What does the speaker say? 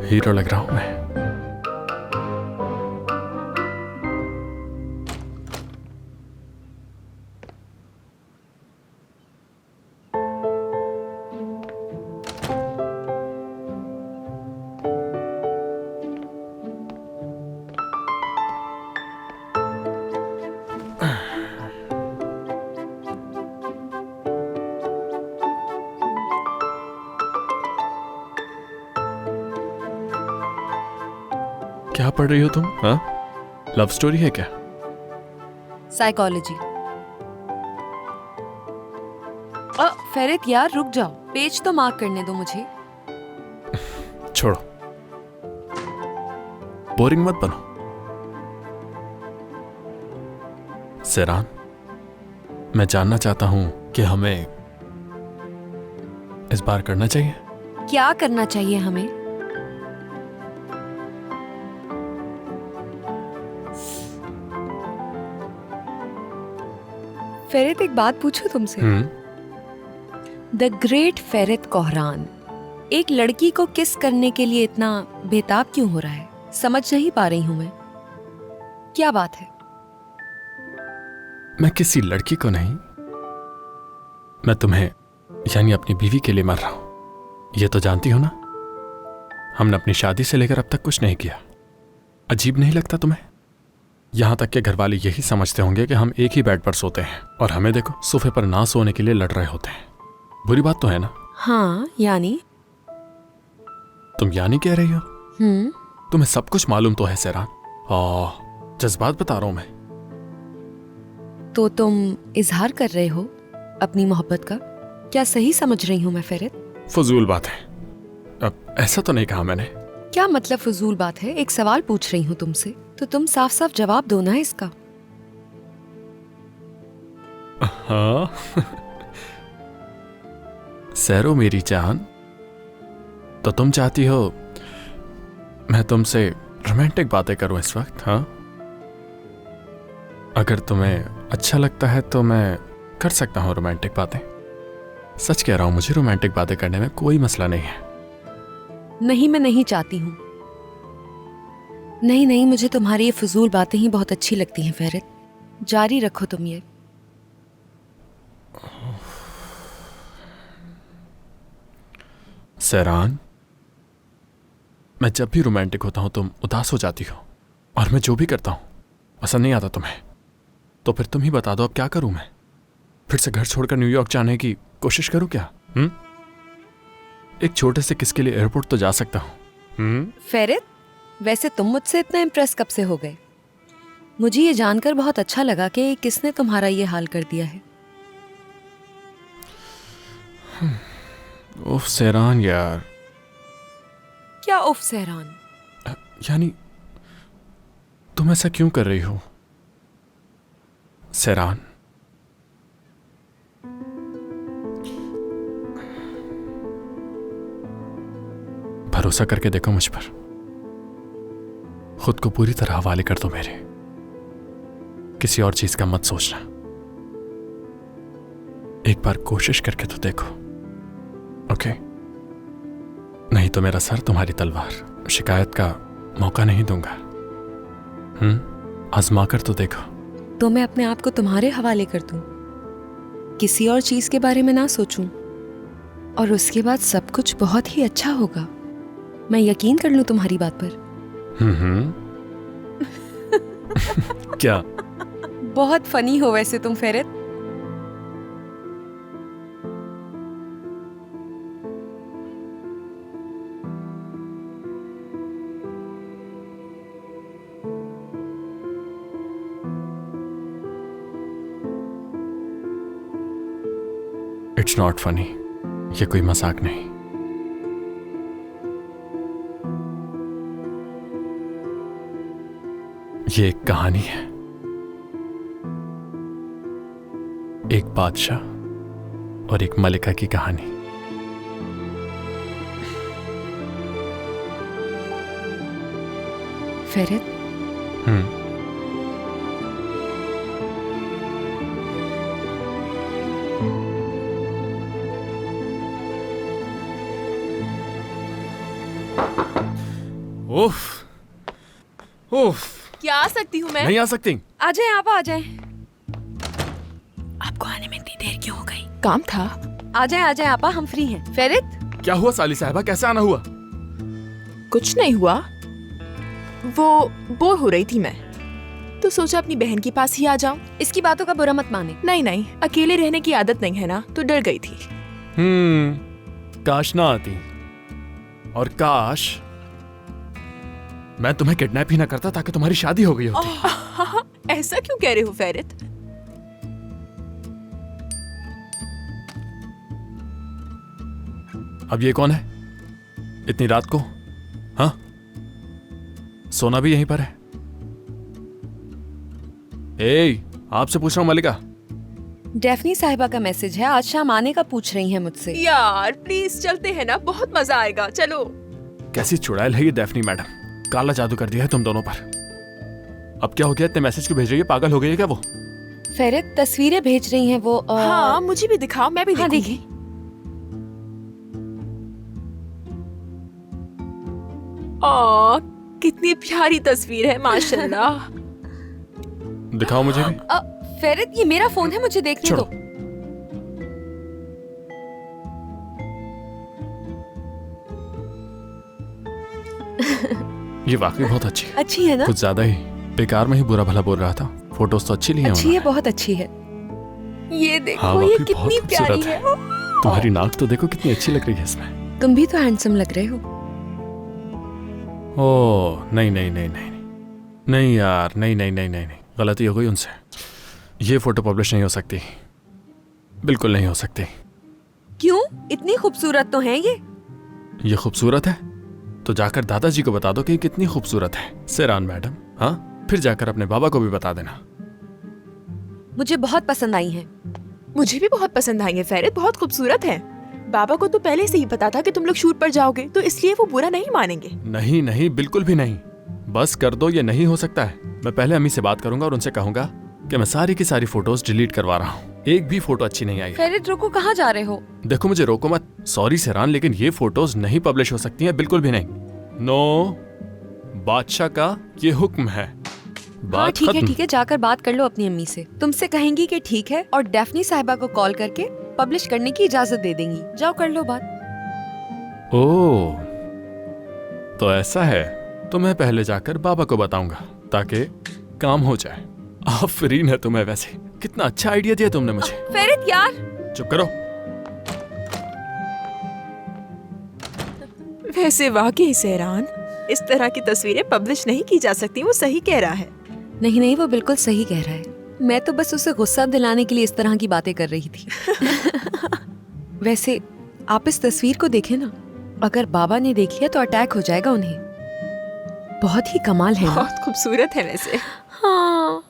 Hero लग रहा हूं मैं। क्या पढ़ रही हो तुम? हाँ, लव स्टोरी है क्या? साइकोलॉजी। फेरित यार रुक जाओ, पेज तो मार्क करने दो मुझे। छोड़ो, बोरिंग मत बनो। सेरान, मैं जानना चाहता हूं कि हमें इस बार करना चाहिए। क्या करना चाहिए हमें? फेरित एक बात पूछूं तुमसे? द ग्रेट फेरित कोहरान एक लड़की को किस करने के लिए इतना बेताब क्यों हो रहा है? समझ नहीं पा रही हूं मैं, क्या बात है? मैं किसी लड़की को नहीं, मैं तुम्हें यानी अपनी बीवी के लिए मर रहा हूं। ये तो जानती हो ना, हमने अपनी शादी से लेकर अब तक कुछ नहीं किया। अजीब नहीं लगता तुम्हें? यहां तक के घर वाले यही समझते होंगे कि हम एक ही बेड पर सोते हैं और हमें देखो सोफे पर ना सोने के लिए लड़ रहे होते हैं। बुरी बात तो है ना? हाँ, यानी? तुम यानी कह रही हो? तुम्हें सब कुछ मालूम तो है सेरान। जज्बात बता रहा हूं मैं। तो तुम इजहार कर रहे हो अपनी मोहब्बत का? क्या सही समझ रही हूं मैं फेरित? फजूल बात है। अब ऐसा तो नहीं कहा मैंने। क्या मतलब फजूल बात है? एक सवाल पूछ रही हूं तुमसे, तो तुम साफ साफ जवाब दो ना इसका। हाँ। सैरो मेरी जान, तो तुम चाहती हो मैं तुमसे रोमांटिक बातें करूं इस वक्त? हाँ, अगर तुम्हें अच्छा लगता है तो मैं कर सकता हूं रोमांटिक बातें। सच कह रहा हूं, मुझे रोमांटिक बातें करने में कोई मसला नहीं है। नहीं, मैं नहीं चाहती हूँ। नहीं, मुझे तुम्हारी ये फजूल बातें ही बहुत अच्छी लगती हैं फेरित। जारी रखो तुम ये। सैरान, मैं जब भी रोमांटिक होता हूं तुम उदास हो जाती हो, और मैं जो भी करता हूं पसंद नहीं आता तुम्हें। तो फिर तुम ही बता दो, अब क्या करूं मैं? फिर से घर छोड़कर न्यूयॉर्क जाने की कोशिश करूं क्या? एक छोटे से किस के लिए एयरपोर्ट तो जा सकता हूं। फेरित, वैसे तुम मुझसे इतना इम्प्रेस कब से हो गए? मुझे ये जानकर बहुत अच्छा लगा कि किसने तुम्हारा ये हाल कर दिया है। उफ सेरान यार। क्या उफ सहरान? यानी तुम ऐसा क्यों कर रही हो सेरान? भरोसा करके देखो मुझ पर। खुद को पूरी तरह हवाले कर दो मेरे। किसी और चीज का मत सोचना। एक बार कोशिश करके तो देखो, ओके? नहीं तो मेरा सर तुम्हारी तलवार। शिकायत का मौका नहीं दूंगा। आजमा कर तो देखो। तो मैं अपने आप को तुम्हारे हवाले कर दूं, किसी और चीज के बारे में ना सोचूं, और उसके बाद सब कुछ बहुत ही अच्छा होगा। मैं यकीन कर लूं तुम्हारी बात पर। क्या? बहुत फनी हो वैसे तुम फेरित। It's not funny. ये कोई मजाक नहीं। ये एक कहानी है, एक बादशाह और एक मलिका की कहानी। फेरित, उफ, उफ, क्या आ सकती हूँ मैं? नहीं आ सकती। आ जाए आप, आ जाए। आपको आने में इतनी देर क्यों हो गई? काम था। आ जाए आपा, हम फ्री हैं। फेरित, क्या हुआ साली साहबा, कैसे आना हुआ? कुछ नहीं हुआ, वो बोर हो रही थी मैं, तो सोचा अपनी बहन के पास ही आ जाऊं। इसकी बातों का बुरा मत माने। नहीं, अकेले रहने की आदत नहीं है ना, तो डर गई थी। काश ना आती, और काश मैं तुम्हें किडनैप ही ना करता ताकि तुम्हारी शादी हो गई होती। ऐसा क्यों कह रहे हो फेरित? अब ये कौन है इतनी रात को? हाँ, सोना भी यहीं पर है। आपसे पूछ रहा हूँ मलिका। डेफनी साहिबा का मैसेज है, आज शाम आने का पूछ रही हैं मुझसे। यार प्लीज चलते हैं ना, बहुत मजा आएगा, चलो। कैसी चुड़ैल है ये डेफनी मैडम, काला जादू कर दिया है तुम दोनों पर। अब क्या हो गया, इतने मैसेज क्यों भेज रही है? पागल हो गई है क्या वो? फेरित, तस्वीरें भेज रही हैं वो। हाँ, मुझे भी दिखाओ, मैं भी हाँ, देखूंगी। कितनी प्यारी तस्वीर है, माशाल्लाह। दिखाओ मुझे भी। फेरित, ये मेरा फोन है, मुझे देखने छोड़ो। दो। ये वाकई बहुत अच्छी है। अच्छी है ना? कुछ ज्यादा ही बेकार में ही बुरा भला बोल रहा था। फोटोज तो अच्छी ली हैं अच्छी है, उन्होंने। बहुत अच्छी है। ये देखो, हाँ, ये वाकई कितनी बहुत प्यारी खूबसूरत है। तुम्हारी नाक तो देखो कितनी अच्छी लग रही है इसमें। तुम भी तो हैंडसम लग रहे हो। ओह नहीं नहीं नहीं नहीं नहीं यार, नहीं नहीं नहीं नहीं नहीं, गलती हो गई उनसे। ये फोटो पब्लिश नहीं हो सकती, बिल्कुल नहीं हो सकती। क्यों? इतनी खूबसूरत तो है ये खूबसूरत है तो जाकर दादाजी को बता दो कि कितनी खूबसूरत है। सिरान मैडम, हाँ, फिर जाकर अपने बाबा को भी बता देना। मुझे बहुत पसंद आई है। मुझे भी बहुत पसंद आई है फेरित, बहुत खूबसूरत है। बाबा को तो पहले से ही पता था कि तुम लोग शूट पर जाओगे, तो इसलिए वो बुरा नहीं मानेंगे। नहीं नहीं, बिल्कुल भी नहीं। बस कर दो, ये नहीं हो सकता है। मैं पहले अम्मी से बात करूंगा और उनसे कहूंगा कि मैं सारी की सारी फोटोज डिलीट करवा रहा हूँ। एक भी फोटो अच्छी नहीं आई है। फेरित, रुको, कहाँ जा रहे हो? देखो मुझे रोको मत। सॉरी सिरान, लेकिन ये फोटोज नहीं पब्लिश हो सकती हैं, बिल्कुल भी नहीं। नो, बादशाह का ये हुक्म है। हाँ, बात ठीक है खत्म। ठीक है, जाकर बात कर लो अपनी अम्मी से। तुमसे कहेंगी कि ठीक है, और डेफनी साहिबा को कॉल करके पब्लिश करने की इजाजत दे देंगी। जाओ कर लो बात। ओह, तो ऐसा है, तो मैं पहले जाकर बाबा को बताऊंगा ताकि काम हो जाए। आफरीन है तुम्हें, वैसे कितना अच्छा आइडिया दिया तुमने मुझे। फेरित यार, चुप करो। वैसे वाकई सहरान, इस तरह की तस्वीरें पब्लिश नहीं की जा सकती, वो सही कह रहा है। नहीं नहीं, वो बिल्कुल सही कह रहा है। मैं तो बस उसे गुस्सा दिलाने के लिए इस तरह की बातें कर रही थी। वैसे आप इस तस्वीर को देखें ना, अगर बाबा ने देखी है तो अटैक हो जाएगा उन्हें। बहुत ही कमाल है ना? बहुत खूबसूरत है वैसे। हाँ।